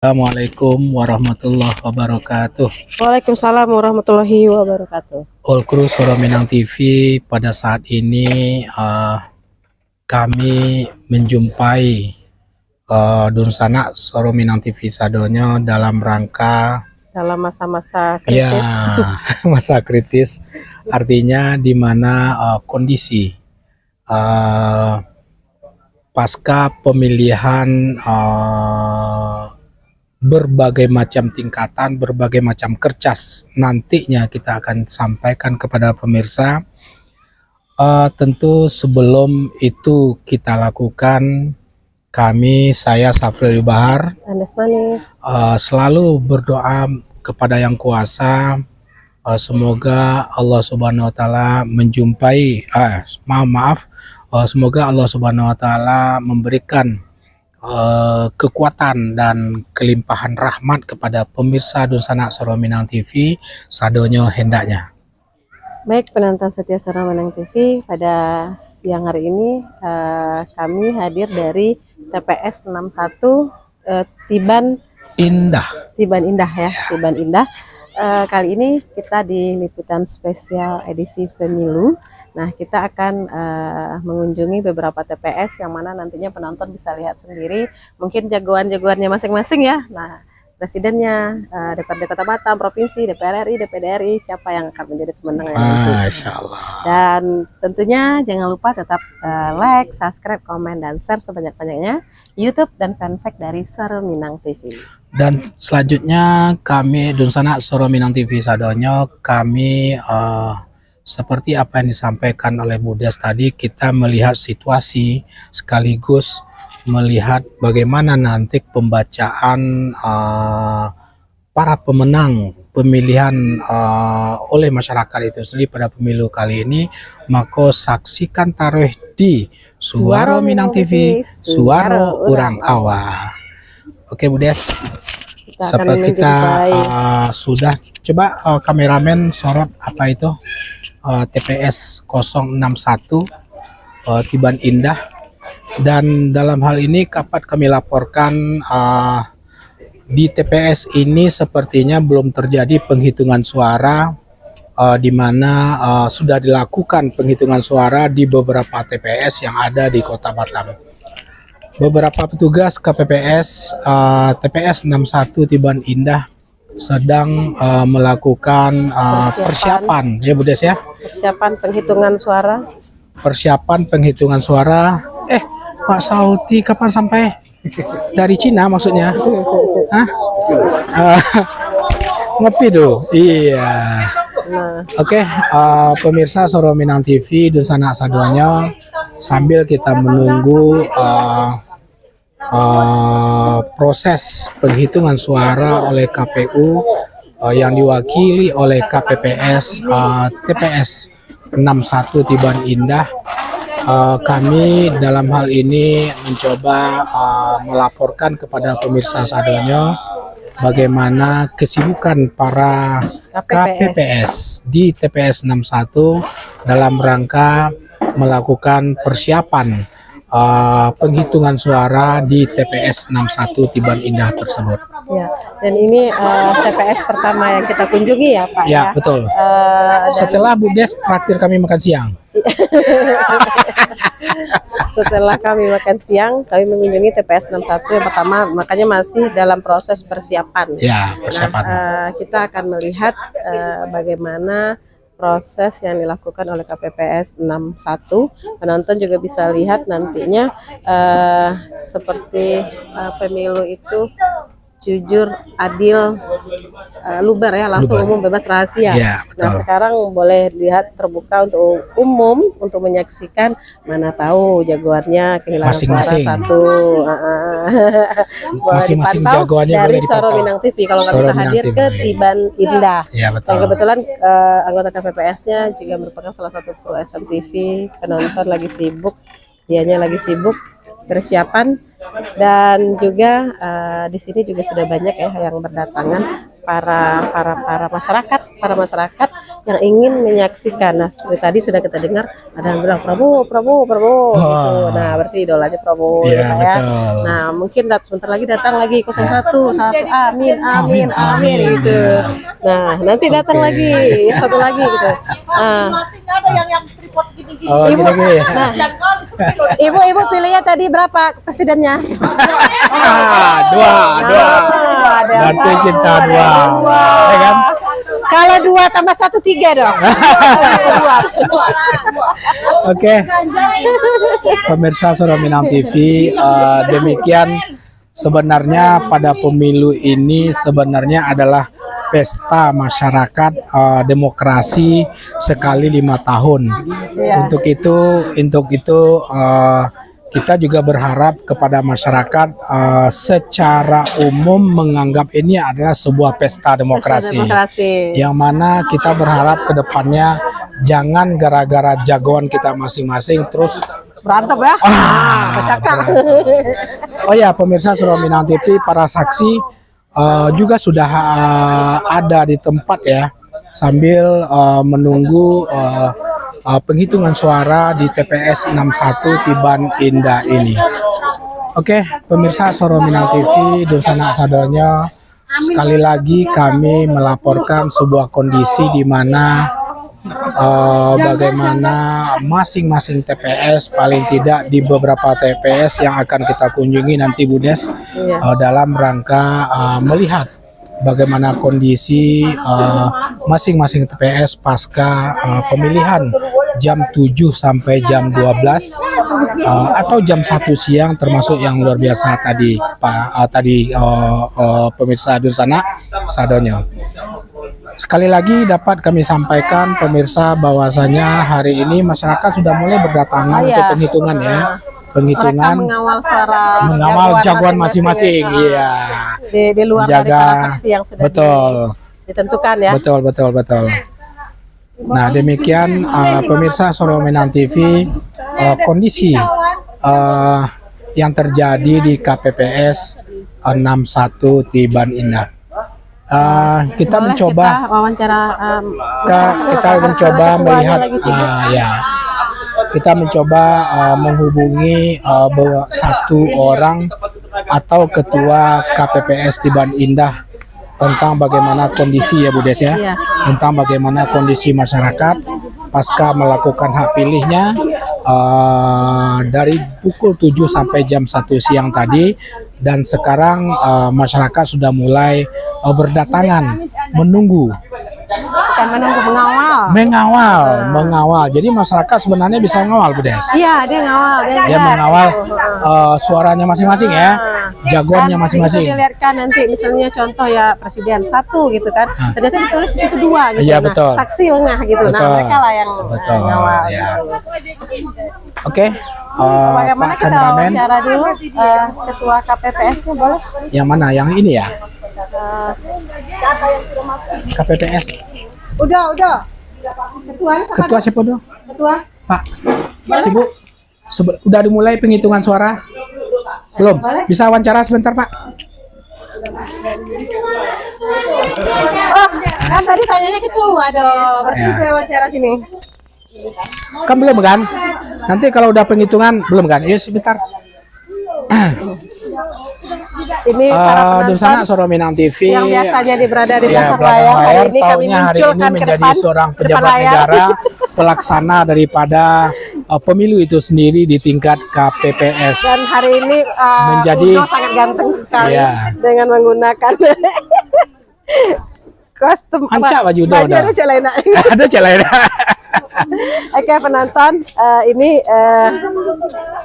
Assalamualaikum warahmatullahi wabarakatuh. Waalaikumsalam warahmatullahi wabarakatuh. All Crew Soro Minang TV, pada saat ini kami menjumpai Dun Sanak Soro Minang TV Sadonyo dalam rangka Dalam masa-masa kritis. masa kritis, artinya di mana kondisi pasca pemilihan berbagai macam tingkatan, berbagai macam kerjas nantinya kita akan sampaikan kepada pemirsa. Tentu sebelum itu kita lakukan, saya Safril Bahar, Andes Manis, selalu berdoa kepada Yang Kuasa, semoga Allah Subhanahu Wa Taala menjumpai, semoga Allah Subhanahu Wa Taala memberikan kekuatan dan kelimpahan rahmat kepada pemirsa Dun Sanak Soro Minang TV sadonyo hendaknya. Baik penonton setia Soro Minang TV, pada siang hari ini kami hadir dari TPS 61 Tiban Indah ya, Tiban Indah. Kali ini kita di liputan spesial edisi pemilu. Nah, kita akan mengunjungi beberapa TPS yang mana nantinya penonton bisa lihat sendiri mungkin jagoan-jagoannya masing-masing ya. Nah, presidennya, DPRD Kota Batam, provinsi, DPR RI, DPD RI, siapa yang akan menjadi pemenangnya nanti. Masya Allah. Dan tentunya jangan lupa tetap like, subscribe, komen, dan share sebanyak-banyaknya YouTube dan fanpage dari Soro Minang TV. Dan selanjutnya kami Dun Sanak Soro Minang TV sadonyo, kami seperti apa yang disampaikan oleh Bu Des tadi, kita melihat situasi sekaligus melihat bagaimana nanti pembacaan para pemenang pemilihan oleh masyarakat itu sendiri pada pemilu kali ini. Maka saksikan taruh di Suara Minang TV, Suara Urang Awah. Oke Bu Des, seperti kita sudah coba kameramen sorot apa itu TPS 061 Tiban Indah, dan dalam hal ini kapat kami laporkan di TPS ini sepertinya belum terjadi penghitungan suara, di mana sudah dilakukan penghitungan suara di beberapa TPS yang ada di Kota Batam. Beberapa petugas KPPS TPS 61 Tiban Indah sedang melakukan persiapan ya Bu Des ya. Persiapan penghitungan suara. Persiapan penghitungan suara. Pak Sauti kapan sampai? Dari Cina maksudnya? Hah? Ngopi tuh. Iya. Nah. Oke, pemirsa Soro Minang TV Dun Sanak sadonyo, sambil kita menunggu proses penghitungan suara oleh KPU yang diwakili oleh KPPS TPS 61 Tiban Indah, kami dalam hal ini mencoba melaporkan kepada pemirsa sadonyo bagaimana kesibukan para KPPS di TPS 61 dalam rangka melakukan persiapan penghitungan suara di TPS 61 Tiban Indah tersebut. Ya, dan ini TPS pertama yang kita kunjungi ya Pak. Ya, betul. Setelah Bu Des traktir kami makan siang. Setelah kami makan siang, kami mengunjungi TPS 61 yang pertama, makanya masih dalam proses persiapan. Ya, persiapan. Nah, kita akan melihat bagaimana proses yang dilakukan oleh KPPS 61. Penonton juga bisa lihat nantinya seperti pemilu itu jujur, adil, luber ya, langsung umum, bebas, rahasia. Ya, nah sekarang boleh lihat terbuka untuk umum untuk menyaksikan, mana tahu jagoannya kehilangan suara satu. Masing-masing jagoannya dari Soro Minang TV kalau nggak bisa hadir ke Tiban Indah. Ya, betul. Dan kebetulan anggota KPPS-nya juga merupakan salah satu kru SMTV. Penonton lagi sibuk, dianya lagi sibuk persiapan, dan juga di sini juga sudah banyak ya yang berdatangan para masyarakat yang ingin menyaksikan. Nah, seperti tadi sudah kita dengar ada yang bilang Prabowo gitu. Nah, berarti idolanya Prabowo Iya, ya, Pak, ya. betul. Nah, mungkin sebentar lagi datang lagi 01 amin gitu. Nah, nanti datang Oke. lagi satu lagi gitu. Nah, ada yang tripod gini-gini. Oh, Ibu, gini-gini. nah, Kasihan kali sepi loh. ibu pilihnya tadi berapa presidennya? Dua. Ada Berarti satu, cinta ada dua. dua. Ya kan? Kalau 2 tambah 1 3 dong. Oke, pemirsa Suara Minang TV, demikian sebenarnya pada pemilu ini sebenarnya adalah pesta masyarakat demokrasi sekali 5 tahun. Iya. Untuk itu kita juga berharap kepada masyarakat secara umum menganggap ini adalah sebuah pesta demokrasi. Yang mana kita berharap ke depannya jangan gara-gara jagoan kita masing-masing terus Berantem ya? Kecakap. Oh ya, pemirsa Suara Minang TV, para saksi juga sudah ada di tempat ya, sambil menunggu penghitungan suara di TPS 61 Tiban Indah ini. Oke, pemirsa Suara Minang TV, Dunsana Sadonyo, sekali lagi kami melaporkan sebuah kondisi di mana bagaimana masing-masing TPS, paling tidak di beberapa TPS yang akan kita kunjungi nanti Budes, dalam rangka melihat bagaimana kondisi masing-masing TPS pasca pemilihan jam 7 sampai jam 12 atau jam 1 siang, termasuk yang luar biasa tadi pemirsa Dunsana Sadonyo. Sekali lagi dapat kami sampaikan pemirsa bahwasanya hari ini masyarakat sudah mulai berdatangan untuk penghitungan ya. Penghitungan mengawal jagoan masing-masing. Iya. Di luar dari para saksi yang sudah ditentukan ya. Betul. Nah, demikian pemirsa Suara Minang TV, kondisi yang terjadi di KPPS 61 Tiban Indah. Kita mencoba melihat kita mencoba menghubungi satu orang atau ketua KPPS Tiban Indah tentang bagaimana kondisi ya Bu Des ya, tentang bagaimana kondisi masyarakat pasca melakukan hak pilihnya dari pukul 7 sampai jam 1 siang tadi, dan sekarang masyarakat sudah mulai berdatangan menunggu mengawal. Jadi masyarakat sebenarnya bisa mengawal Bu Des. Iya, dia ngawal, dia mengawal suaranya masing-masing ya, jagoannya masing-masing. Dilihatkan nanti misalnya contoh ya presiden 1 gitu kan, ternyata ditulis di situ 2 gitu. Iya, betul. Saksi lengah gitu. Betul. Nah, mereka lah yang ngawal. Ya. Oke, Bagaimana Pak kita kameramen, wawancara dulu ketua KPPS-nya boleh? yang mana? Yang ini ya? KPPS. Udah. Ketua siapa dong? Ketua. Pak, Ibu, udah dimulai penghitungan suara? Belum? Bisa wawancara sebentar, Pak? Kan tadi tanyanya ketua dong, berarti Ya. gue wawancara sini. Kan belum kan? Nanti kalau udah penghitungan belum kan? Iya sebentar. Ini para Dunsana penonton Suara Minang TV yang biasanya berada di ya, belakang layar, hari ini kami tahunnya hari ini munculkan ke menjadi depan, seorang depan pejabat layar. negara pelaksana daripada pemilu itu sendiri di tingkat KPPS. Dan hari ini Menjadi- Udo sangat ganteng sekali Iya. dengan menggunakan kostum Ancak baju Udo dah. ada celana. Ada celana. Oke penonton, ini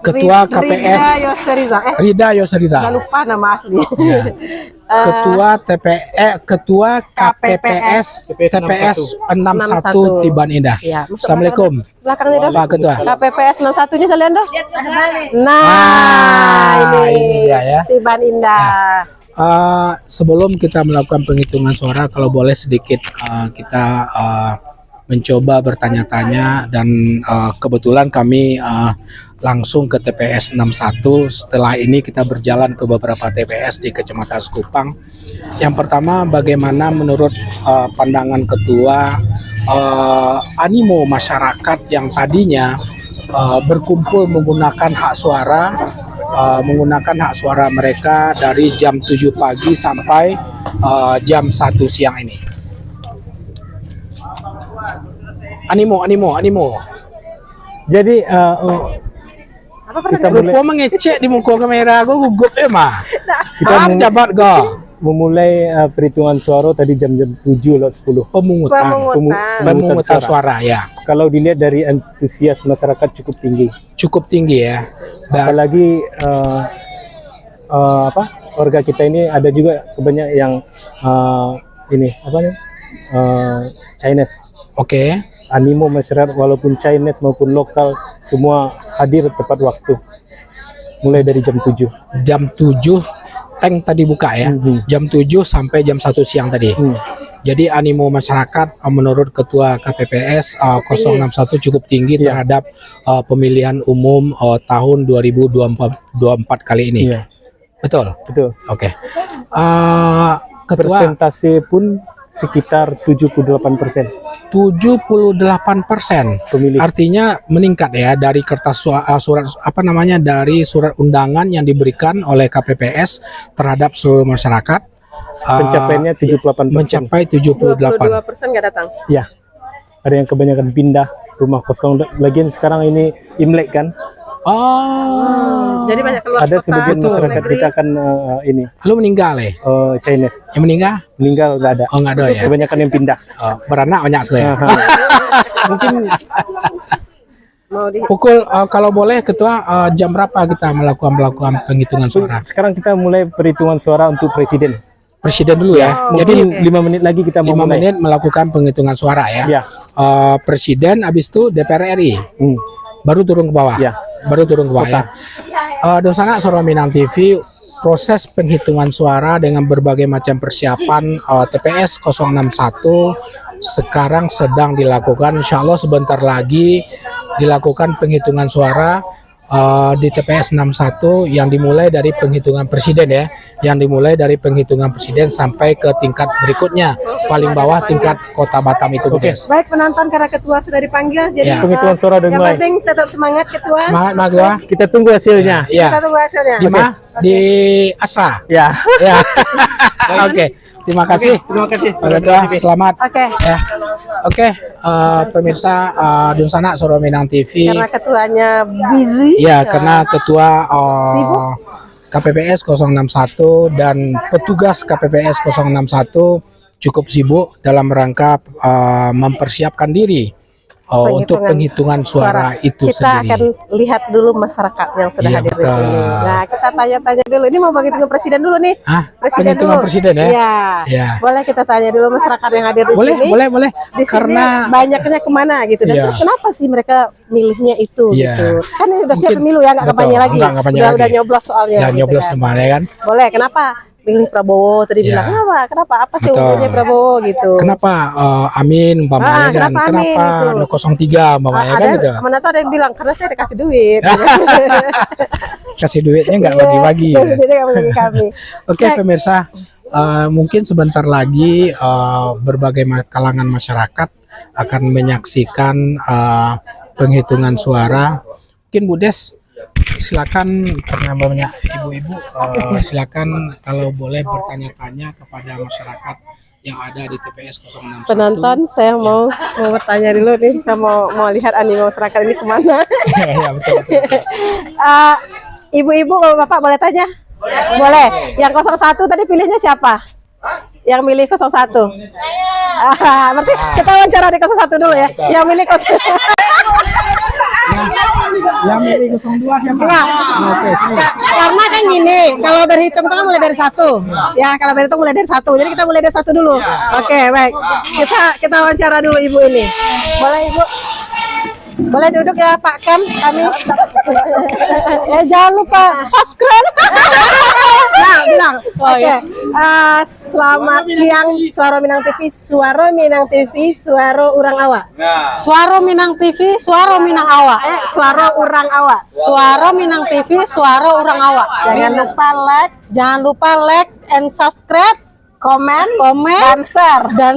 Ketua KPS Rida Yoseriza. Rida Yoseriza. Nggak lupa nama asli. Ya. Ketua KPPS TPS 61 Tiban Indah. Ya, Assalamualaikum. Belakangnya dong. Pak Ketua. KPPS 61-nya sekalian dong. Nah, ini dia ya. Tiban Indah. Sebelum kita melakukan penghitungan suara, kalau boleh sedikit kita mencoba bertanya-tanya, dan kebetulan kami langsung ke TPS 61. Setelah ini kita berjalan ke beberapa TPS di Kecamatan Sekupang. Yang pertama, bagaimana menurut pandangan ketua animo masyarakat yang tadinya berkumpul menggunakan hak suara mereka dari jam 7 pagi sampai jam 1 siang ini. Animo. Jadi kita mulai, Rupa mengecek di muka kamera gue gugup mah. kita Ah, jabat go. memulai perhitungan suara tadi jam-jam 7:10. Pemungutan suara ya. Kalau dilihat dari antusias masyarakat cukup tinggi. Cukup tinggi ya. Dan Apalagi warga kita ini ada juga kebanyakan yang ini apa nih? Chinese. oke. Animo masyarakat walaupun Chinese maupun lokal semua hadir tepat waktu. Mulai dari jam 7. Jam 7 tank tadi buka ya. Jam 7 sampai jam 1 siang tadi. Jadi animo masyarakat menurut Ketua KPPS 061 cukup tinggi Iya. terhadap pemilihan umum tahun 2024 kali ini. Iya, Betul. betul. Oke. Ketua Persentase pun sekitar 78% 78% pemilih. artinya meningkat ya dari kertas surat dari surat undangan yang diberikan oleh KPPS terhadap seluruh masyarakat. Pencapaiannya 78%. Mencapai 78. 22% nggak datang. Ya, ada yang kebanyakan pindah rumah kosong. Lagian sekarang ini Imlek kan, Jadi banyak keluar ada kota, sebagian keluar masyarakat negeri. kita kan ini Lu meninggal ya? Chinese Yang meninggal nggak ada. oh nggak ada ya. Kebanyakan yang pindah. Beranak banyak sekali ya? Mungkin Mau di Pukul kalau boleh Ketua jam berapa kita melakukan penghitungan suara? sekarang kita mulai perhitungan suara untuk presiden. Presiden dulu ya. Mungkin 5 menit lagi kita mau 5 mulai. menit melakukan penghitungan suara ya. Ya. Presiden habis itu DPR RI Hmm. baru turun ke bawah. Ya. Baru turun ke bawah ya. Donsana Suara Minang TV, proses penghitungan suara dengan berbagai macam persiapan TPS 061 sekarang sedang dilakukan. Insya Allah sebentar lagi dilakukan penghitungan suara di TPS 61 yang dimulai dari penghitungan presiden ya, yang dimulai dari penghitungan presiden sampai ke tingkat berikutnya, paling bawah tingkat Kota Batam itu, guys. Baik penonton, karena ketua sudah dipanggil, jadi Ya. Penghitungan suara udah yang mulai. penting tetap semangat ketua. Semangat, Mas Gua. Kita tunggu hasilnya. Ya. Kita tunggu hasilnya. Di mana? Di Asa. Ya. Ya. Oke. Terima kasih. Terima kasih. Pak Ketua, selamat. Oke. Ya. Oke, pemirsa Donsana Suara Minang TV. Karena ketuanya busy. Ya, karena ketua Sibuk. KPPS 061 dan petugas KPPS 061 cukup sibuk dalam rangka mempersiapkan diri untuk penghitungan suara itu Kita sendiri. akan lihat dulu masyarakat yang sudah Iya, hadir di betul. sini. Nah, kita tanya-tanya dulu. Ini mau penghitungan presiden dulu nih. Penghitungan presiden ya? Iya. Ya. Boleh kita tanya dulu masyarakat yang hadir di Boleh, sini. boleh. Di Karena sini banyaknya kemana gitu, dan Iya. terus kenapa sih mereka milihnya itu Iya. gitu? Kan ini udah siap Mungkin- pemilu ya, nggak betul, kampanye lagi. nggak kampanye Udah lagi. nyoblos soalnya. ya gitu nyoblos kan. semuanya kan. Boleh, kenapa milih Prabowo tadi Iya. bilang kenapa apa sih Betul. unggulnya Prabowo gitu? Kenapa Amin umpamanya kan? kenapa Amin Kenapa gitu? 03 umpamanya kan Ada gitu. mana tuh ada yang bilang karena saya dikasih duit. Kasih duitnya nggak bagi-bagi. Iya, ya. jadi nggak bagi kami. Oke, pemirsa, mungkin sebentar lagi berbagai kalangan masyarakat akan menyaksikan penghitungan suara. Mungkin Bu Des, silakan karena banyak ibu-ibu, silakan kalau boleh bertanya-tanya kepada masyarakat yang ada di TPS 061. Penonton, saya mau bertanya dulu nih, saya mau lihat animo masyarakat ini kemana. Ya, betul. Ibu-ibu, kalau bapak boleh tanya? Boleh. Yang 01 tadi pilihnya siapa? Yang milih 01? Berarti kita wawancara di 01 dulu ya. Yang milih 01. Yang milih 02 siapa? Enggak. Oke, sini. Karena kan gini, kalau berhitung itu kan mulai dari 1. Ya, kalau berhitung mulai dari 1. Jadi kita mulai dari 1 dulu. Oke, baik. Kita wawancara dulu ibu ini. Boleh, Ibu? Boleh duduk ya Pak Kem, kami. Jangan lupa subscribe. Nah, bilang. Oke. Selamat siang Suara Minang TV, Suara Minang TV, Suara Urang Awak. Suara Minang TV, Suara Minang Awak. Suara Urang Awak. Suara Minang TV, Suara Urang Awak. Jangan lupa like and subscribe, komen, dan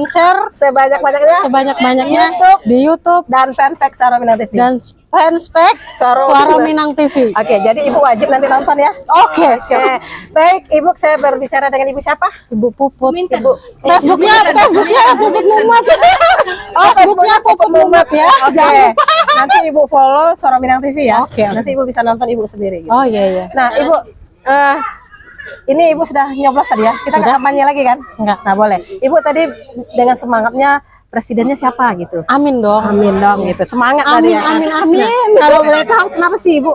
share sebanyak-banyaknya di YouTube dan fanpage Suara Minang TV. dan fanspage Suara Minang TV. Oke, jadi Ibu wajib nanti nonton ya. Oke, siap. Baik, Ibu, saya berbicara dengan Ibu siapa? Ibu Puput. Ibu. Facebooknya Puput Mumat. Oh, Facebooknya Puput Mumat ya. Oke. Nanti Ibu follow Suara Minang TV ya. Oke. Nanti Ibu bisa nonton Ibu sendiri. Gitu. Oh iya. Nah, Ibu, ini Ibu sudah nyoblos tadi ya? Kita nggak kampanye lagi kan? Enggak. Nah, boleh. Ibu tadi dengan semangatnya presidennya siapa gitu? Amin dong. Amin dong gitu. Semangat tadi Amin, ya. amin. Nah, kalau boleh tahu kenapa sih Ibu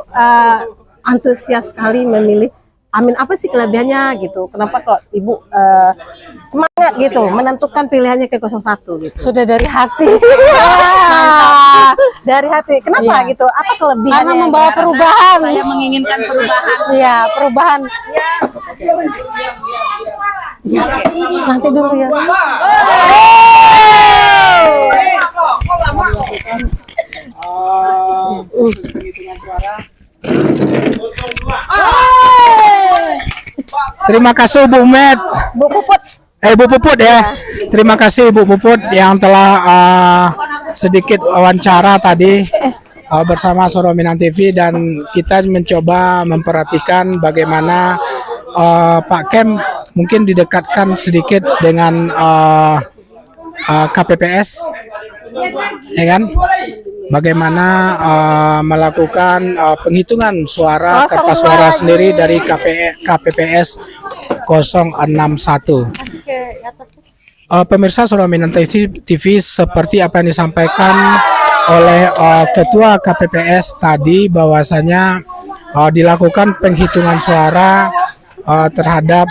antusias sekali memilih Amin, apa sih kelebihannya gitu? Kenapa kok Ibu semangat gitu menentukan pilihannya ke 01 gitu? Sudah dari hati. Dari hati. Kenapa Iya. gitu? Apa kelebihannya? Karena membawa perubahan. Saya menginginkan perubahan. Iya, perubahan. Nanti dulu ya. Terima kasih Bu Met. Bu Puput. Bu Puput ya. Terima kasih Bu Puput yang telah sedikit wawancara tadi bersama Suara Minang TV, dan kita mencoba memperhatikan bagaimana Pak Kem mungkin didekatkan sedikit dengan KPPS, ya kan? Bagaimana melakukan penghitungan suara kertas suara sendiri dari KPPS 061. Pemirsa Suara Minang TV, seperti apa yang disampaikan oleh Ketua KPPS tadi, bahwasanya dilakukan penghitungan suara terhadap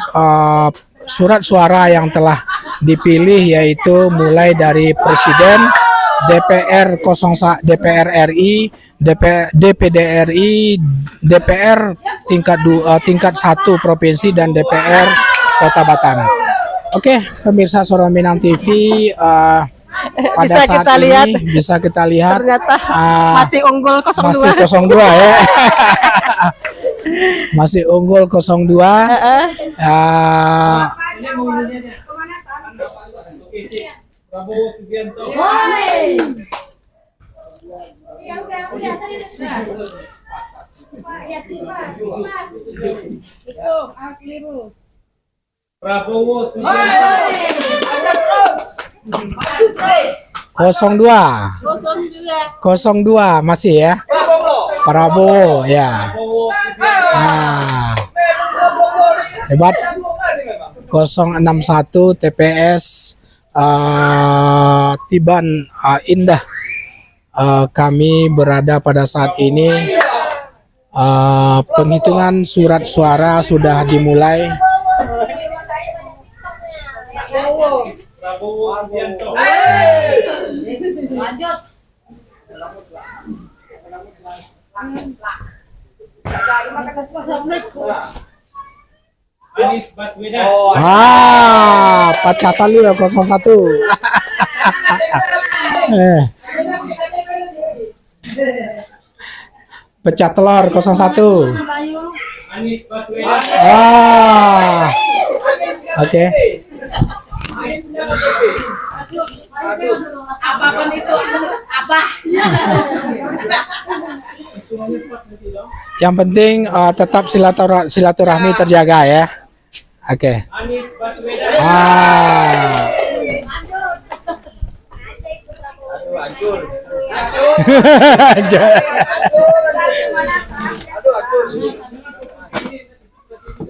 surat suara yang telah dipilih, yaitu mulai dari Presiden, DPR RI, DPD RI, DPR tingkat 1 provinsi, dan DPR Kota Batam. Oke, pemirsa Suara Minang TV, pada Bisa saat kita ini lihat, bisa kita lihat ternyata masih unggul 02. masih 02 ya. Masih unggul 02. Prabowo 02 masih ya. Prabowo ya. Nah, hebat. 061 TPS Tiban Indah. Kami berada pada saat ini. Penghitungan surat suara sudah dimulai. Pecah tali 01. Pecah telur 01. Oke. Apapun itu apa? Yang penting tetap silaturahmi terjaga ya. Oke.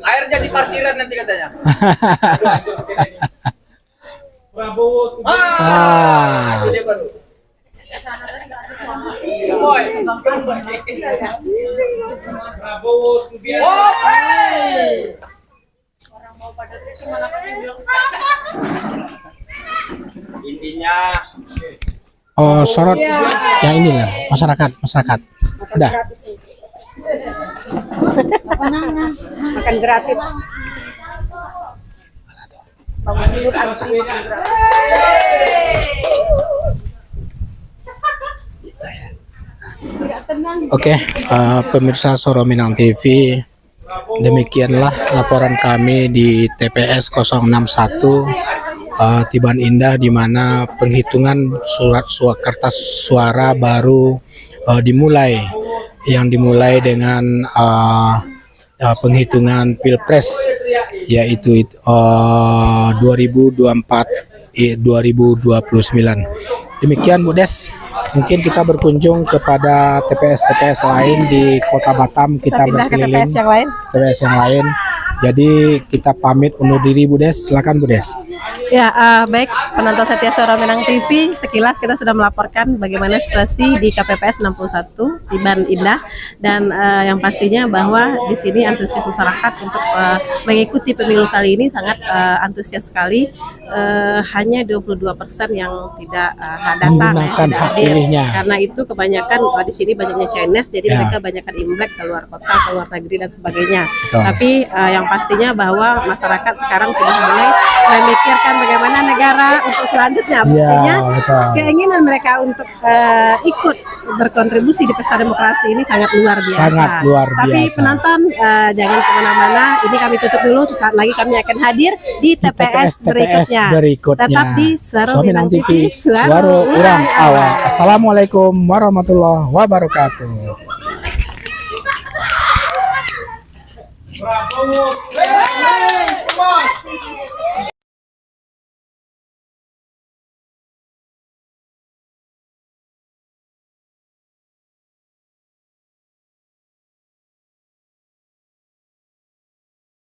Airnya di parkiran nanti katanya. Prabowo Dia baru. Prabowo Subianto. Intinya sorot yang inilah masyarakat. Udah. Makan gratis. Oke, pemirsa Suara Minang TV, demikianlah laporan kami di TPS 061 Tiban Indah, di mana penghitungan kertas suara baru dimulai, yang dimulai dengan penghitungan Pilpres, yaitu 2024-2029. Demikian Bu Des, mungkin kita berkunjung kepada TPS lain di Kota Batam, kita Pindah ke berkeliling TPS yang lain. TPS yang lain. Jadi kita pamit undur diri Bu Des, silakan Bu Des. Ya, baik penonton setia Suara Minang TV, sekilas kita sudah melaporkan bagaimana situasi di KPPS 61 Tiban Indah, dan yang pastinya bahwa di sini antusias masyarakat untuk mengikuti pemilu kali ini sangat antusias sekali. Hanya 22% yang tidak datang, Menggunakan tidak hak hadir. pilihnya. Karena itu kebanyakan di sini banyaknya Chinese, jadi Ya. mereka banyakkan Imlek ke luar kota, ke luar negeri dan sebagainya. Betul. Tapi yang pastinya bahwa masyarakat sekarang sudah mulai memikirkan bagaimana negara untuk selanjutnya. Buktinya betul. keinginan mereka untuk ikut berkontribusi di pesta demokrasi ini sangat luar biasa. Sangat luar Tapi biasa. penonton jangan kemana-mana. Ini kami tutup dulu. Sesaat lagi kami akan hadir di TPS berikutnya. Tetap di Suara Minang TV. Suara Urang Awak. Assalamualaikum warahmatullahi wabarakatuh.